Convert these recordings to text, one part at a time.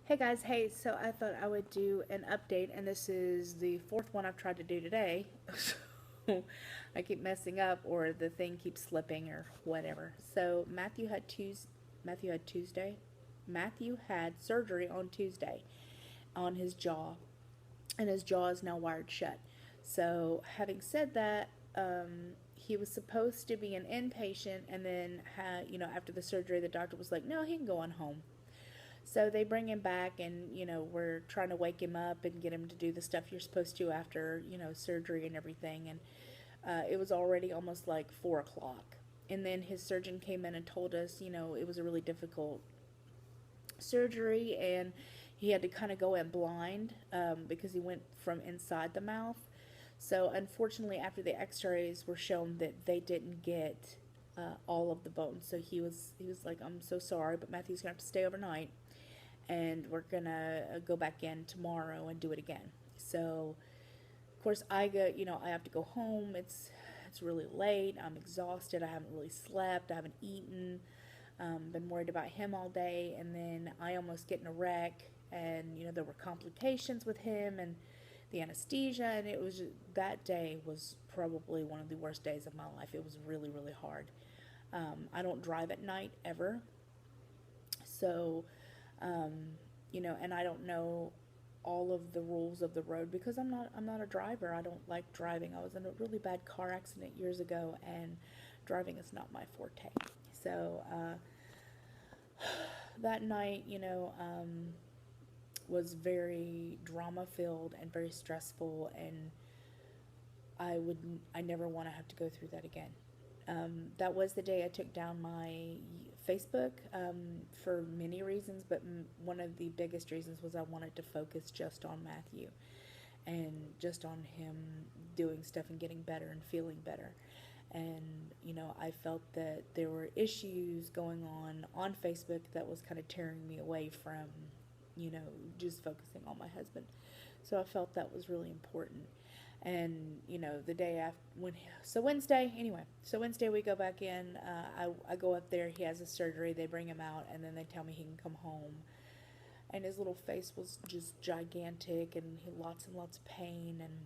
Hey guys, hey, so I thought I would do an update, and this is the fourth one I've tried to do today. So I keep messing up, or the thing keeps slipping, or whatever. So Matthew had Tuesday. Matthew had surgery on Tuesday on his jaw, and his jaw is now wired shut. So, having said that, he was supposed to be an inpatient, and then, after the surgery, the doctor was like, "No, he can go on home." So they bring him back, and we're trying to wake him up and get him to do the stuff you're supposed to after surgery and everything. And it was already almost like 4 o'clock. And then his surgeon came in and told us, it was a really difficult surgery, and he had to kind of go in blind because he went from inside the mouth. So unfortunately, after the X-rays were shown that they didn't get all of the bones, so he was like, "I'm so sorry, but Matthew's gonna have to stay overnight, and we're gonna go back in tomorrow and do it again." So of course I have to go home. It's really late. I'm exhausted. I haven't really slept. I haven't eaten. Been worried about him all day, and then I almost get in a wreck, and there were complications with him and the anesthesia, and that day was probably one of the worst days of my life. It was really, really hard. I don't drive at night ever, so um, and I don't know all of the rules of the road because I'm not a driver. I don't like driving. I was in a really bad car accident years ago, and driving is not my forte. So that night, was very drama filled and very stressful, and I never want to have to go through that again. That was the day I took down my Facebook for many reasons, but one of the biggest reasons was I wanted to focus just on Matthew and just on him doing stuff and getting better and feeling better. And I felt that there were issues going on Facebook that was kind of tearing me away from you know just focusing on my husband. So I felt that was really important. And the day after, Wednesday we go back in. I go up there. He has a surgery. They bring him out, and then they tell me he can come home. And his little face was just gigantic, and he lots and lots of pain. And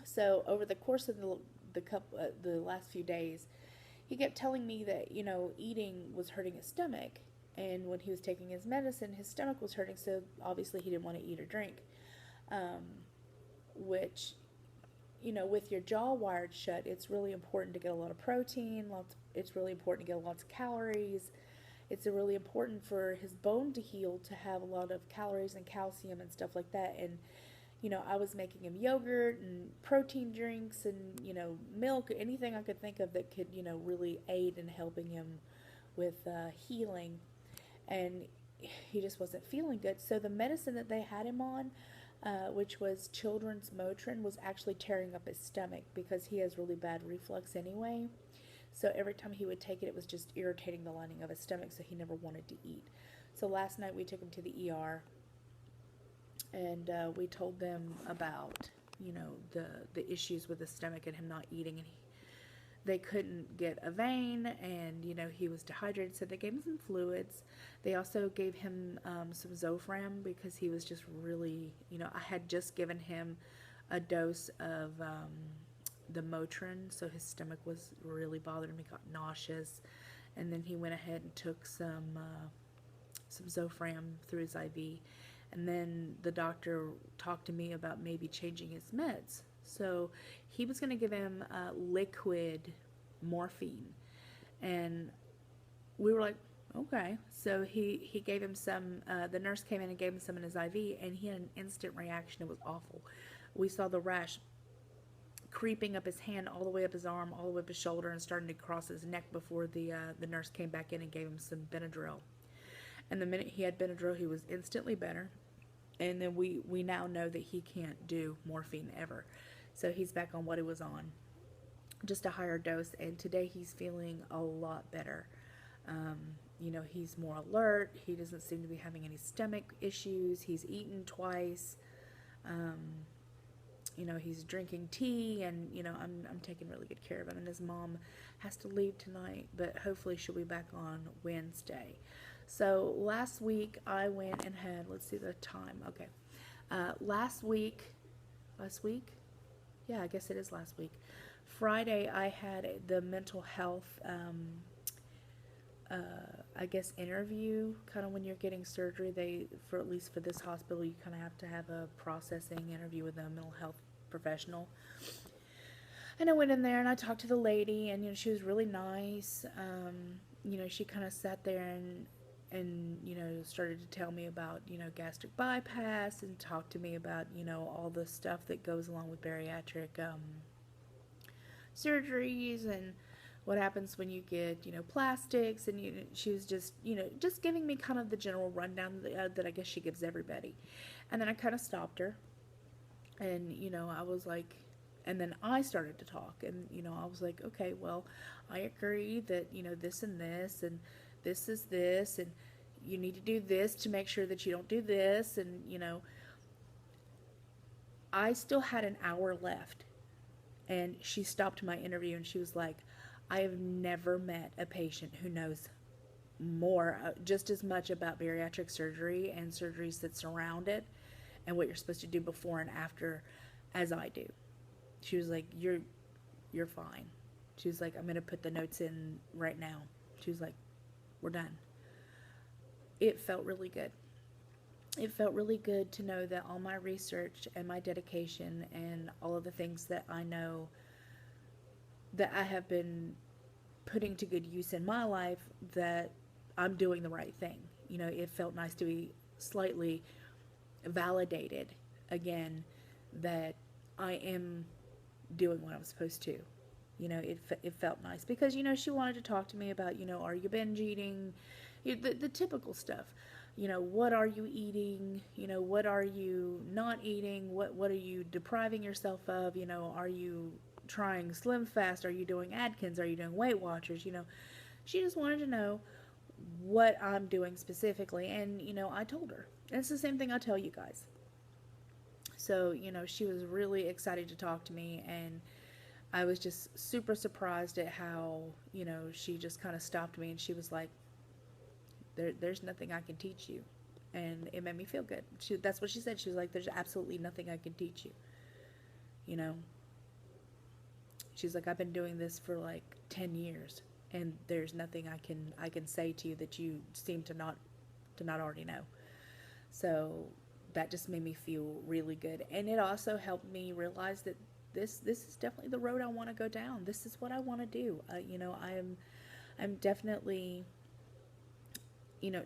so over the course of the last few days, he kept telling me that eating was hurting his stomach, and when he was taking his medicine, his stomach was hurting. So obviously he didn't want to eat or drink, which with your jaw wired shut, it's really important to get a lot of protein. It's really important to get lots of calories. It's really important for his bone to heal to have a lot of calories and calcium and stuff like that. And I was making him yogurt and protein drinks and milk, anything I could think of that could really aid in helping him with healing. And he just wasn't feeling good. So the medicine that they had him on, which was children's Motrin, was actually tearing up his stomach because he has really bad reflux anyway. So every time he would take it, it was just irritating the lining of his stomach, so he never wanted to eat. So last night we took him to the ER, and we told them about the issues with his stomach and him not eating, and they couldn't get a vein, and he was dehydrated, so they gave him some fluids. They also gave him some Zofran because he was just really, I had just given him a dose of the Motrin, so his stomach was really bothering him. He got nauseous, and then he went ahead and took some Zofran through his IV, and then the doctor talked to me about maybe changing his meds. So he was going to give him liquid morphine, and we were like, okay. So he gave him some. The nurse came in and gave him some in his IV, and he had an instant reaction. It was awful. We saw the rash creeping up his hand, all the way up his arm, all the way up his shoulder, and starting to cross his neck before the nurse came back in and gave him some Benadryl. And the minute he had Benadryl, he was instantly better. And then we now know that he can't do morphine ever. So he's back on what he was on, just a higher dose. And today he's feeling a lot better. He's more alert. He doesn't seem to be having any stomach issues. He's eaten twice. He's drinking tea, and I'm taking really good care of him. And his mom has to leave tonight, but hopefully she'll be back on Wednesday. So last week I went and had, let's see the time. Okay. Last week? Yeah, I guess it is last week. Friday I had the mental health, I guess, interview. Kind of when you're getting surgery, for at least for this hospital, you kind of have to have a processing interview with a mental health professional. And I went in there and I talked to the lady, and she was really nice. She kind of sat there and started to tell me about gastric bypass, and talked to me about all the stuff that goes along with bariatric surgeries, and what happens when you get plastics. And she was just giving me kind of the general rundown that I guess she gives everybody. And then I kind of stopped her, and I was like, and then I started to talk, and I was like, okay, well, I agree that this and this, and this is this, and you need to do this to make sure that you don't do this. And I still had an hour left, and she stopped my interview, and she was like, I have never met a patient who knows more, just as much about bariatric surgery and surgeries that surround it and what you're supposed to do before and after as I do. She was like, you're fine. She was like, I'm going to put the notes in right now. She was like, we're done. It felt really good. It felt really good to know that all my research and my dedication and all of the things that I know that I have been putting to good use in my life, that I'm doing the right thing. It felt nice to be slightly validated again that I am doing what I'm supposed to. It felt nice because, she wanted to talk to me about, are you binge eating? The typical stuff. What are you eating? What are you not eating? What are you depriving yourself of? Are you trying Slim Fast? Are you doing Atkins? Are you doing Weight Watchers? She just wanted to know what I'm doing specifically. And, I told her. And it's the same thing I tell you guys. So, she was really excited to talk to me, and I was just super surprised at how, she just kind of stopped me, and she was like, there's nothing I can teach you. And it made me feel good. That's what she said. She was like, there's absolutely nothing I can teach you. She's like, I've been doing this for like 10 years, and there's nothing I can say to you that you seem to not already know. So that just made me feel really good. And it also helped me realize that this is definitely the road I want to go down. This is what I want to do. I'm definitely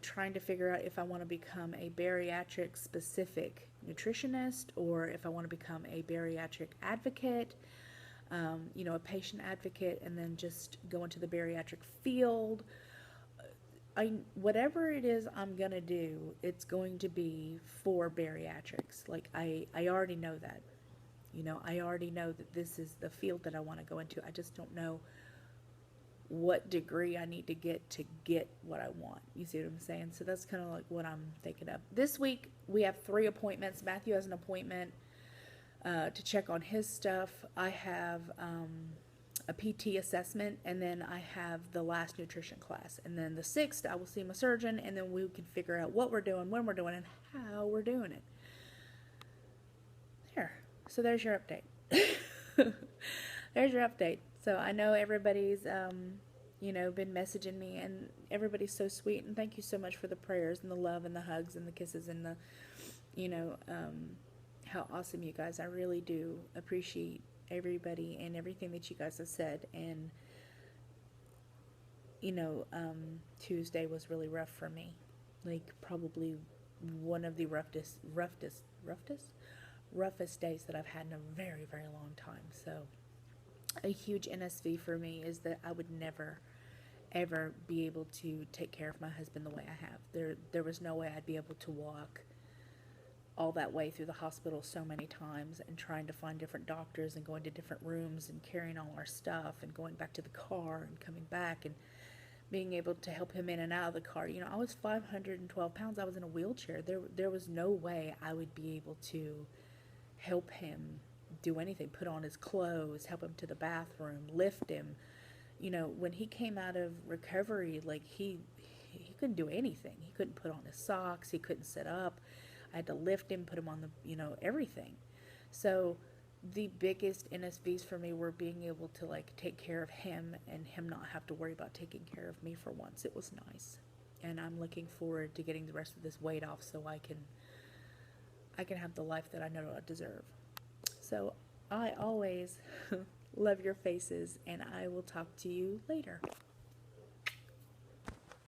trying to figure out if I want to become a bariatric specific nutritionist, or if I want to become a bariatric advocate, a patient advocate, and then just go into the bariatric field. Whatever it is I'm gonna do, it's going to be for bariatrics. Like I already know that. I already know that this is the field that I want to go into. I just don't know what degree I need to get what I want. You see what I'm saying? So that's kind of like what I'm thinking of. This week we have 3 appointments. Matthew has an appointment to check on his stuff. I have a PT assessment, and then I have the last nutrition class. And then the 6th, I will see my surgeon, and then we can figure out what we're doing, when we're doing it, and how we're doing it. There. So there's your update. There's your update. So I know everybody's, been messaging me, and everybody's so sweet, and thank you so much for the prayers and the love and the hugs and the kisses and the, how awesome you guys. I really do appreciate everybody and everything that you guys have said. And Tuesday was really rough for me, like probably one of the roughest days that I've had in a very, very long time. So a huge NSV for me is that I would never ever be able to take care of my husband the way I have. There was no way I'd be able to walk all that way through the hospital so many times, and trying to find different doctors and going to different rooms and carrying all our stuff and going back to the car and coming back and being able to help him in and out of the car. I was 512 pounds. I was in a wheelchair. There was no way I would be able to help him do anything, put on his clothes, help him to the bathroom, lift him. When he came out of recovery, like he he couldn't do anything. He couldn't put on his socks. He couldn't sit up. I had to lift him, put him on the, everything. So the biggest NSVs for me were being able to like take care of him and him not have to worry about taking care of me for once. It was nice. And I'm looking forward to getting the rest of this weight off so I can have the life that I know I deserve. So I always love your faces, and I will talk to you later.